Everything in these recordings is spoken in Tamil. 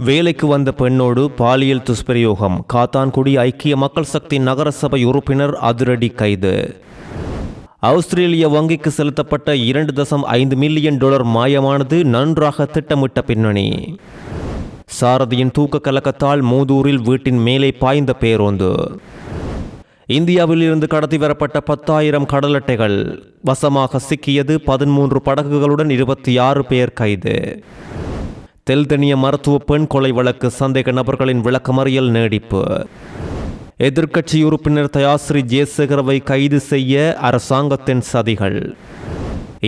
வேலைக்கு வந்த பெண்ணோடு பாலியல் துஷ்பிரயோகம். காத்தான்குடி ஐக்கிய மக்கள் சக்தி நகரசபை உறுப்பினர் அதிரடி கைது. ஆஸ்திரேலிய வங்கிக்கு செலுத்தப்பட்ட 2.5 மில்லியன் டாலர் மாயமானது நன்றாக திட்டமிட்ட பின்னணி. சாரதியின் தூக்க கலக்கத்தால் மூதூரில் வீட்டின் மேலே பாய்ந்த பேருந்து. இந்தியாவில் இருந்து கடத்தி வரப்பட்ட 10,000 கடல் அட்டைகள் வசமாக சிக்கியது. 13 படகுகளுடன் 26 பேர் கைது. தெல்தனிய மருத்துவ பெண் கொலை வழக்கு சந்தேக நபர்களின் விளக்கமறியல் நீடிப்பு. எதிர்க்கட்சி உறுப்பினர் தயாஸ்ரீ ஜெயசேகரவை கைது செய்ய அரசாங்கத்தின் சதிகள்.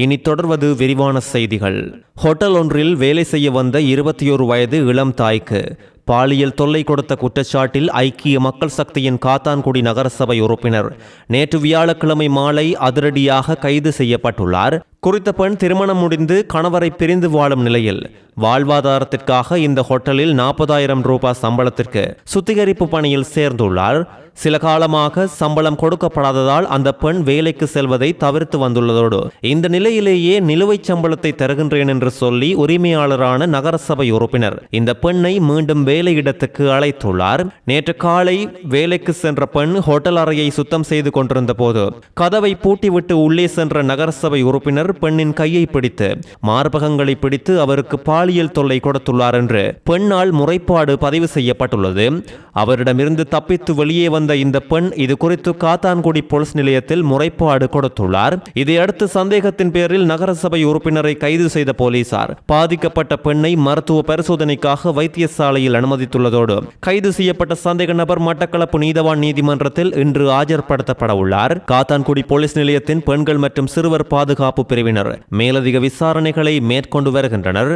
இனி தொடர்வது விரிவான செய்திகள். ஹோட்டல் ஒன்றில் வேலை செய்ய வந்த 21 வயது இளம் தாய்க்கு பாலியல் தொல்லை கொடுத்த குற்றச்சாட்டில் ஐக்கிய மக்கள் சக்தியின் காத்தான்குடி நகரசபை உறுப்பினர் நேற்று வியாழக்கிழமை மாலை அதிரடியாக கைது செய்யப்பட்டுள்ளார். குறித்த பெண் திருமணம் முடிந்து கணவரை பிரிந்து வாழும் நிலையில் வாழ்வாதாரத்திற்காக இந்த ஹோட்டலில் 40,000 ரூபாய் சம்பளத்திற்கு சுத்திகரிப்பு பணியில் சேர்ந்துள்ளார். சில காலமாக சம்பளம் கொடுக்கப்படாததால் அந்த பெண் வேலைக்கு செல்வதை தவிர்த்து வந்துள்ளதோடு இந்த நிலையிலேயே நிலுவைச் சம்பளத்தை தருகின்றேன் என்று சொல்லி உரிமையாளரான நகரசபை உறுப்பினர் இந்த பெண்ணை மீண்டும் வேலையிடத்துக்கு அழைத்துள்ளார். நேற்று காலை வேலைக்கு சென்ற பெண் ஹோட்டல் அறையை சுத்தம் செய்து கொண்டிருந்த போது கதவை பூட்டிவிட்டு உள்ளே சென்ற நகரசபை உறுப்பினர் பெண்ணின் கையை பிடித்து மார்பகங்களை பிடித்து அவருக்கு பாலியல் தொல்லை கொடுத்துள்ளார் என்று பெண்ணால் முறைப்பாடு பதிவு செய்யப்பட்டுள்ளது. அவரிடமிருந்து தப்பித்து வெளியே வந்த இந்த பெண் இது குறித்து காத்தான்குடி போலீஸ் நிலையத்தில் முறைப்பாடு கொடுத்துள்ளார். இதையடுத்து சந்தேகத்தின் பேரில் நகரசபை உறுப்பினரை கைது செய்த போலீசார் பாதிக்கப்பட்ட பெண்ணை மருத்துவ பரிசோதனைக்காக வைத்தியசாலையில் அனுமதித்துள்ளதோடு கைது செய்யப்பட்ட சந்தேக நபர் மட்டக்களப்பு நீதவான் நீதிமன்றத்தில் இன்று ஆஜர்படுத்தப்பட உள்ளார். காத்தான்குடி போலீஸ் நிலையத்தின் பெண்கள் மற்றும் சிறுவர் பாதுகாப்பு பிரிவினர் மேலதிக விசாரணைகளை மேற்கொண்டு வருகின்றனர்.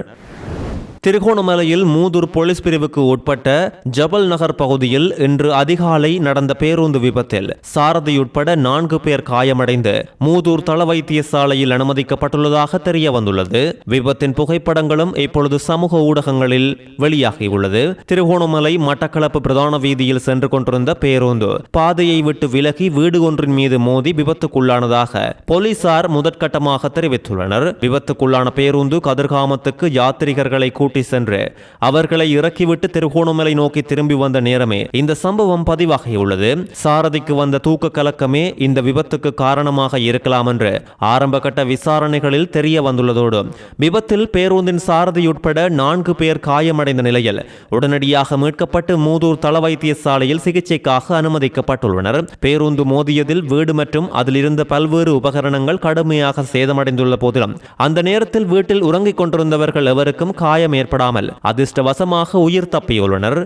திருகோணமலையில் மூதூர் போலீஸ் பிரிவுக்கு உட்பட்ட ஜபல் நகர் பகுதியில் இன்று அதிகாலை நடந்த பேருந்து விபத்தில் சாரதி உட்பட 4 பேர் காயமடைந்து மூதூர் தள வைத்தியசாலையில் அனுமதிக்கப்பட்டுள்ளதாக தெரிய வந்துள்ளது. விபத்தின் புகைப்படங்களும் இப்பொழுது சமூக ஊடகங்களில் வெளியாகியுள்ளது. திருகோணமலை மட்டக்களப்பு பிரதான வீதியில் சென்று கொண்டிருந்த பேருந்து பாதையை விட்டு விலகி வீடு ஒன்றின் மீது மோதி விபத்துக்குள்ளானதாக போலீசார் முதற்கட்டமாக தெரிவித்துள்ளனர். விபத்துக்குள்ளான பேருந்து கதிர்காமத்துக்கு யாத்ரிகர்களை சென்று அவர்களை இறக்கிவிட்டு திருகோணமலை நோக்கி திரும்பி வந்த நேரமே இந்த சம்பவம் பதிவாகியுள்ளது. சாரதிக்கு வந்த தூக்க கலக்கமே இந்த விபத்துக்கு காரணமாக இருக்கலாம் என்று ஆரம்ப கட்ட விசாரணைகளில் தெரிய வந்துள்ளதோடு விபத்தில் பேருந்தின் சாரதி உட்பட 4 பேர் காயமடைந்த நிலையில் உடனடியாக மீட்கப்பட்டு மூதூர் தள வைத்தியசாலையில் சிகிச்சைக்காக அனுமதிக்கப்பட்டுள்ளனர். பேருந்து மோதியதில் வீடு மற்றும் அதில் இருந்த பல்வேறு உபகரணங்கள் கடுமையாக சேதமடைந்துள்ள போதிலும் அந்த நேரத்தில் வீட்டில் உறங்கிக் கொண்டிருந்தவர்கள் எவருக்கும் காயம் ஏற்படாமல் அதிர்ஷ்டவசமாக உயிர் தப்பியுள்ளனர்.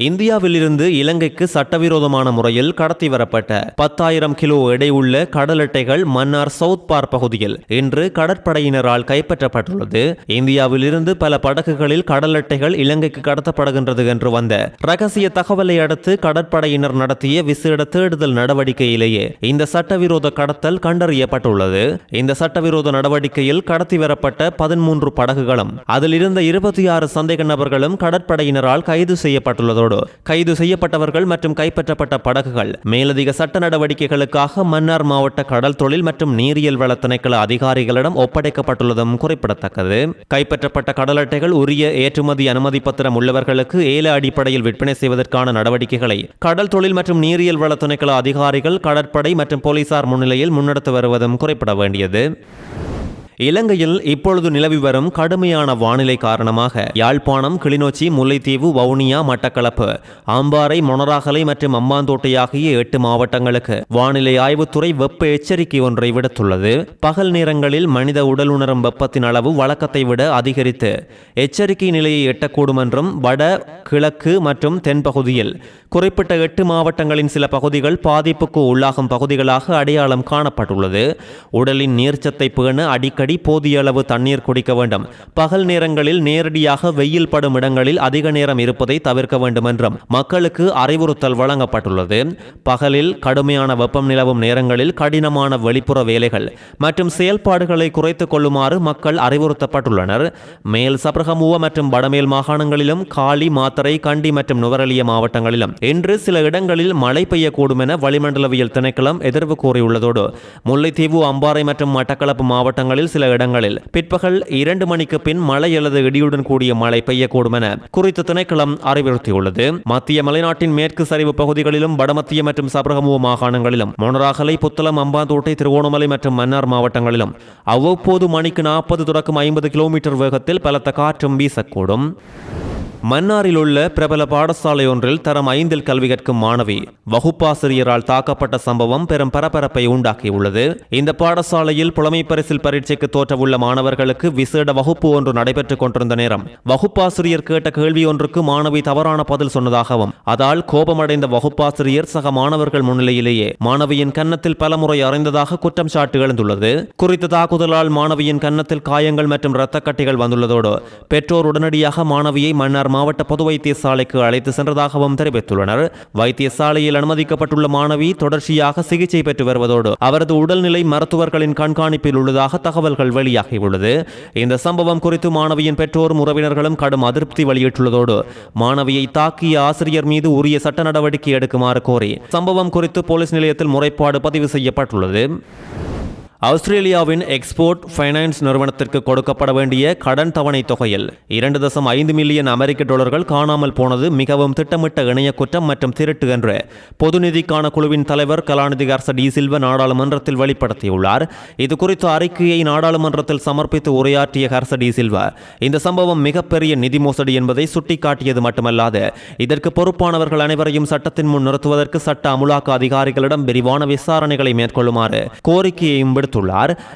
இந்தியாவில் இருந்து இலங்கைக்கு சட்டவிரோதமான முறையில் கடத்தி வரப்பட்ட 10,000 கிலோ எடையுள்ள கடல் அட்டைகள் மன்னார் சவுத் பார் பகுதியில் இன்று கடற்படையினரால் கைப்பற்றப்பட்டுள்ளது. இந்தியாவில் இருந்து பல படகுகளில் கடல் அட்டைகள் இலங்கைக்கு கடத்தப்படுகின்றது என்று வந்த ரகசிய தகவலை அடுத்து கடற்படையினர் நடத்திய விசேட தேடுதல் நடவடிக்கையிலேயே இந்த சட்டவிரோத கடத்தல் கண்டறியப்பட்டுள்ளது. இந்த சட்டவிரோத நடவடிக்கையில் கடத்தி வரப்பட்ட 13 படகுகளும் அதில் இருந்த 26 சந்தேக நபர்களும் கடற்படையினரால் கைது செய்யப்பட்டுள்ளது. கைது செய்யப்பட்டவர்கள் மற்றும் கைப்பற்றப்பட்ட படகுகள் மேலதிக சட்ட நடவடிக்கைகளுக்காக மன்னார் மாவட்ட கடல் தொழில் மற்றும் நீரியல் வள திணைக்கள அதிகாரிகளிடம் ஒப்படைக்கப்பட்டுள்ளதும் குறிப்பிடத்தக்கது. கைப்பற்றப்பட்ட கடல் அட்டைகள் உரிய ஏற்றுமதி அனுமதி பத்திரம் உள்ளவர்களுக்கு ஏல அடிப்படையில் விற்பனை செய்வதற்கான நடவடிக்கைகளை கடல் தொழில் மற்றும் நீரியல் வள திணைக்கள அதிகாரிகள் கடற்படை மற்றும் போலீசார் முன்னிலையில் முன்னெடுத்து வருவதும் குறிப்பிட வேண்டியது. இலங்கையில் இப்பொழுது நிலவி வரும் கடுமையான வானிலை காரணமாக யாழ்ப்பாணம், கிளிநொச்சி, முல்லைத்தீவு, வவுனியா, மட்டக்களப்பு, அம்பாறை, மொனராகலை மற்றும் அம்பாந்தோட்டை ஆகிய 8 மாவட்டங்களுக்கு வானிலை ஆய்வுத்துறை வெப்ப எச்சரிக்கை ஒன்றை விடுத்துள்ளது. பகல் நேரங்களில் மனித உடல் உணரும் வெப்பத்தின் அளவு வழக்கத்தை விட அதிகரித்து எச்சரிக்கை நிலையை எட்டக்கூடும் என்றும் வட, கிழக்கு மற்றும் தென்பகுதியில் குறிப்பிட்ட 8 மாவட்டங்களின் சில பகுதிகள் பாதிப்புக்கு உள்ளாகும் பகுதிகளாக அடையாளம் காணப்பட்டுள்ளது. உடலின் நீர்ச்சத்தை பேண அடிக்கடி போதிய அளவு தண்ணீர் குடிக்க வேண்டும். பகல் நேரங்களில் நேரடியாக வெயில் படும் இடங்களில் அதிக நேரம் இருப்பதை தவிர்க்க வேண்டும் என்றும் மக்களுக்கு அறிவுறுத்தல் வழங்கப்பட்டுள்ளது. பகலில் கடுமையான வெப்பம் நிலவும் நேரங்களில் கடினமான வெளிப்புற வேலைகள் மற்றும் செயல்பாடுகளை குறைத்துக் கொள்ளுமாறு மக்கள் அறிவுறுத்தப்பட்டுள்ளனர். மேல் சப்ரகமுவ மற்றும் வடமேல் மாகாணங்களிலும் காலி, மாத்தறை, கண்டி மற்றும் நுவரெலிய மாவட்டங்களிலும் இன்று சில இடங்களில் மழை பெய்யக்கூடும் என வளிமண்டலவியல் திணைக்களம் எதிர்வு கூறியுள்ளதோடு முல்லைத்தீவு, அம்பாறை மற்றும் மட்டக்களப்பு மாவட்டங்களில் சில இடங்களில் பிற்பகல் 2 மணிக்கு பின் மழை அல்லது இடியுடன் கூடிய மழை பெய்யக்கூடும் என குறித்த திணைக்களம் அறிவுறுத்தியுள்ளது. மத்திய மலைநாட்டின் மேற்கு சரிவு பகுதிகளிலும் வடமத்திய மற்றும் சபரகமுவ மாகாணங்களிலும் மொனராகலை, புத்தளம், அம்பாந்தோட்டை, திருகோணமலை மற்றும் மன்னார் மாவட்டங்களிலும் அவ்வப்போது மணிக்கு 40 தொடக்கம் 50 கிலோமீட்டர் வேகத்தில் பலத்த காற்றும் வீசக்கூடும். மன்னாரில் உள்ள பிரபல பாடசாலை ஒன்றில் தரம் 5 கல்வி கற்கும் மாணவி வகுப்பாசிரியரால் தாக்கப்பட்ட சம்பவம் பெரும் பரபரப்பை உண்டாக்கியுள்ளது. இந்த பாடசாலையில் புலமை பரிசில் பரீட்சைக்கு தோற்றவுள்ள மாணவர்களுக்கு விசேட வகுப்பு ஒன்று நடைபெற்றுக் கொண்டிருந்த நேரம் வகுப்பாசிரியர் கேட்ட கேள்வி ஒன்றுக்கு மாணவி தவறான பதில் சொன்னதாகவும் அதால் கோபமடைந்த வகுப்பாசிரியர் சக மாணவர்கள் முன்னிலையிலேயே மாணவியின் கன்னத்தில் பலமுறை அறைந்ததாக குற்றம் சாட்டு எழுந்துள்ளது. குறித்த தாக்குதலால் மாணவியின் கன்னத்தில் காயங்கள் மற்றும் இரத்த கட்டிகள் வந்துள்ளதோடு பெற்றோர் உடனடியாக மாணவியை மன்னார் மாவட்ட பொது வைத்தியசாலைக்கு அழைத்து சென்றதாகவும் தெரிவித்துள்ளனர். வைத்தியசாலையில் அனுமதிக்கப்பட்டுள்ள மாணவி தொடர்ச்சியாக சிகிச்சை பெற்று வருவதோடு அவரது உடல்நிலை மருத்துவர்களின் கண்காணிப்பில் உள்ளதாக தகவல்கள் வெளியாகியுள்ளது. இந்த சம்பவம் குறித்து மாணவியின் பெற்றோரும் உறவினர்களும் கடும் அதிருப்தி வெளியிட்டுள்ளதோடு மாணவியை தாக்கிய ஆசிரியர் மீது உரிய சட்ட நடவடிக்கை எடுக்குமாறு கோரி சம்பவம் குறித்து போலீஸ் நிலையத்தில் முறைப்பாடு பதிவு செய்யப்பட்டுள்ளது. ஆஸ்திரேலியாவின் எக்ஸ்போர்ட் ஃபைனான்ஸ் நிறுவனத்திற்கு கொடுக்கப்பட வேண்டிய கடன் தவணை தொகையில் 2.5 மில்லியன் அமெரிக்க டாலர்கள் காணாமல் போனது மிகவும் திட்டமிட்ட இணைய குற்றம் மற்றும் திருட்டு என்று பொது நிதிக்கான குழுவின் தலைவர் கலாநிதி ஹர்ச டி சில்வா நாடாளுமன்றத்தில் வெளிப்படுத்தியுள்ளார். இது குறித்த அறிக்கையை நாடாளுமன்றத்தில் சமர்ப்பித்து உரையாற்றிய ஹர்ச டி சில்வா இந்த சம்பவம் மிகப்பெரிய நிதி மோசடி என்பதை சுட்டிக்காட்டியது மட்டுமல்லாது இதற்கு பொறுப்பானவர்கள் அனைவரையும் சட்டத்தின் முன் நிறுத்துவதற்கு சட்ட அமுலாக்க அதிகாரிகளிடம் விரிவான விசாரணைகளை மேற்கொள்ளுமாறு கோரிக்கையையும் விடுத்துள்ளார்.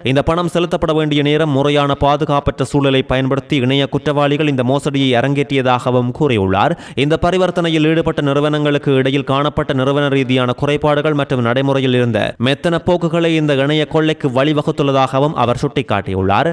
இந்த பணம் செலுத்தப்பட வேண்டிய நேரம் முறையான பாதுகாப்பற்ற சூழலை பயன்படுத்தி இணைய குற்றவாளிகள் இந்த மோசடியை அரங்கேற்றியதாகவும் கூறியுள்ளார். இந்த பரிவர்த்தனையில் ஈடுபட்ட நிறுவனங்களுக்கு இடையில் காணப்பட்ட நிறுவன ரீதியான குறைபாடுகள் மற்றும் நடைமுறையில் இருந்த மெத்தன போக்குகளை இந்த இணைய கொள்ளைக்கு வழிவகுத்துள்ளதாகவும் அவர் சுட்டிக்காட்டியுள்ளார்.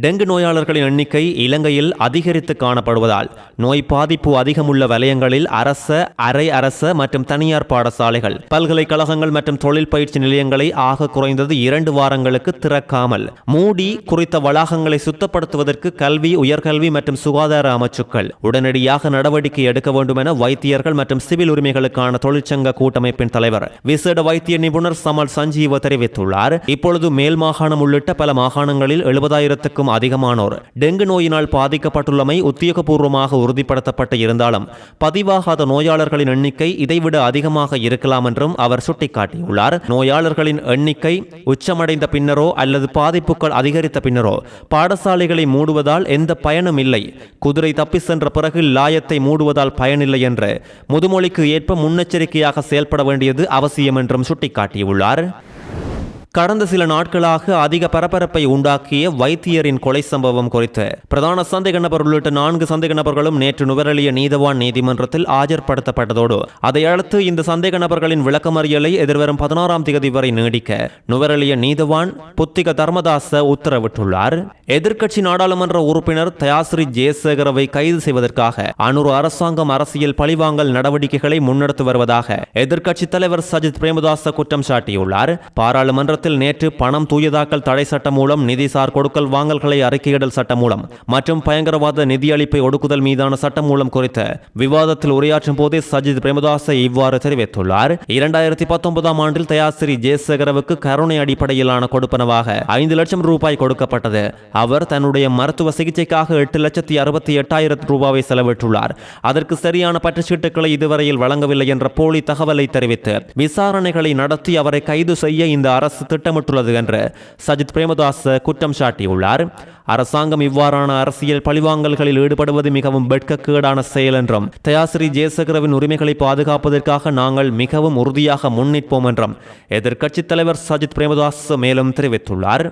டெங்கு நோயாளர்களின் எண்ணிக்கை இலங்கையில் அதிகரித்து காணப்படுவதால் நோய் பாதிப்பு அதிகமுள்ள வலயங்களில் அரச, அரை அரச மற்றும் தனியார் பாடசாலைகள், பல்கலைக்கழகங்கள் மற்றும் தொழில் பயிற்சி நிலையங்களை ஆக குறைந்தது 2 வாரங்களுக்கு திறக்காமல் மூடி குறித்த வளாகங்களை சுத்தப்படுத்துவதற்கு கல்வி, உயர்கல்வி மற்றும் சுகாதார அமைச்சுக்கள் உடனடியாக நடவடிக்கை எடுக்க வேண்டும் என வைத்தியர்கள் மற்றும் சிவில் உரிமைகளுக்கான தொழிற்சங்க கூட்டமைப்பின் தலைவர் விசேட வைத்திய நிபுணர் சமல் சஞ்சீவ தெரிவித்துள்ளார். இப்பொழுது மேல் மாகாணம் உள்ளிட்ட பல மாகாணங்களில் 70,000க்கும் அதிகமானோர் டெங்கு நோயினால் பாதிக்கப்பட்டுள்ளமை உத்தியோகபூர்வமாக உறுதிப்படுத்தப்பட்டு இருந்தாலும் பதிவாகாத நோயாளர்களின் எண்ணிக்கை இதைவிட அதிகமாக இருக்கலாம் என்றும் அவர் சுட்டிக்காட்டியுள்ளார். நோயாளர்களின் எண்ணிக்கை உச்சமடைந்த பின்னரோ அல்லது பாதிப்புகள் அதிகரித்த பின்னரோ பாடசாலைகளை மூடுவதால் எந்த பயனும் இல்லை, குதிரை தப்பி சென்ற பிறகு லாயத்தை மூடுவதால் பயனில்லை என்று முதுமொழிக்கு ஏற்ப முன்னெச்சரிக்கையாக செயல்பட வேண்டியது அவசியம் என்றும் சுட்டிக்காட்டியுள்ளார். கடந்த சில நாட்களாக அதிக பரபரப்பை உண்டாக்கிய வைத்தியரின் கொலை சம்பவம் குறித்து பிரதான சந்தேக நபர் உள்ளிட்ட 4 சந்தேக நபர்களும் நேற்று நுவரெலிய நீதவான் நீதிமன்றத்தில் ஆஜர்படுத்தப்பட்டதோடு அதையடுத்து இந்த சந்தேக நபர்களின் விளக்கமறியலை எதிர்வரும் 16ஆம் தேதி வரை நீடிக்க நுவரெலிய நீதவான் புத்திக தர்மதாச உத்தரவிட்டுள்ளார். எதிர்க்கட்சி நாடாளுமன்ற உறுப்பினர் தயாஸ்ரீ ஜெயசேகரவை கைது செய்வதற்காக அனுரு அரசாங்கம் அரசியல் பழிவாங்கல் நடவடிக்கைகளை முன்னெடுத்து வருவதாக எதிர்க்கட்சி தலைவர் சஜித் பிரேமதாச குற்றம் சாட்டியுள்ளார். பாராளுமன்ற நேற்று பணம் தூயதாக்கல் தடை சட்டம் மூலம் நிதிசார் கொடுக்கல் வாங்கல்களை அறிக்கையிடல் சட்டம் மூலம் மற்றும் பயங்கரவாத நிதியளிப்பை ஒடுக்குதல் மீதான சட்டம் மூலம் குறித்த விவாதத்தில் உரையாற்றும் போதே சஜித் பிரேமதாச இவ்வாறு தெரிவித்துள்ளார். 2019ஆம் ஆண்டில் தயாஸ்ரீ ஜெயசேகரவுக்கு கருணை அடிப்படையிலான கொடுப்பனவாக 5 லட்சம் ரூபாய் கொடுக்கப்பட்டது. அவர் தன்னுடைய மருத்துவ சிகிச்சைக்காக 8,68,000 ரூபாவை செலவிட்டுள்ளார். அதற்கு சரியான பற்றுச்சீட்டுகளை இதுவரையில் வழங்கவில்லை என்ற போலி தகவலை தெரிவித்து விசாரணைகளை நடத்தி அவரை கைது செய்ய இந்த அரசு திட்டமிட்டுள்ளது என்று சஜித் பிரேமதாச குற்றம் சாட்டியுள்ளார். அரசாங்கம் இவ்வாறான அரசியல் பழிவாங்கல்களில் ஈடுபடுவது மிகவும் வெட்கக்கேடான செயல் என்றும் தயாஸ்ரீ ஜெயசேகரவின் உரிமைகளை பாதுகாப்பதற்காக நாங்கள் மிகவும் உறுதியாக முன்னிற்போம் என்றும் எதிர்க்கட்சித் தலைவர் சஜித் பிரேமதாச மேலும் தெரிவித்துள்ளார்.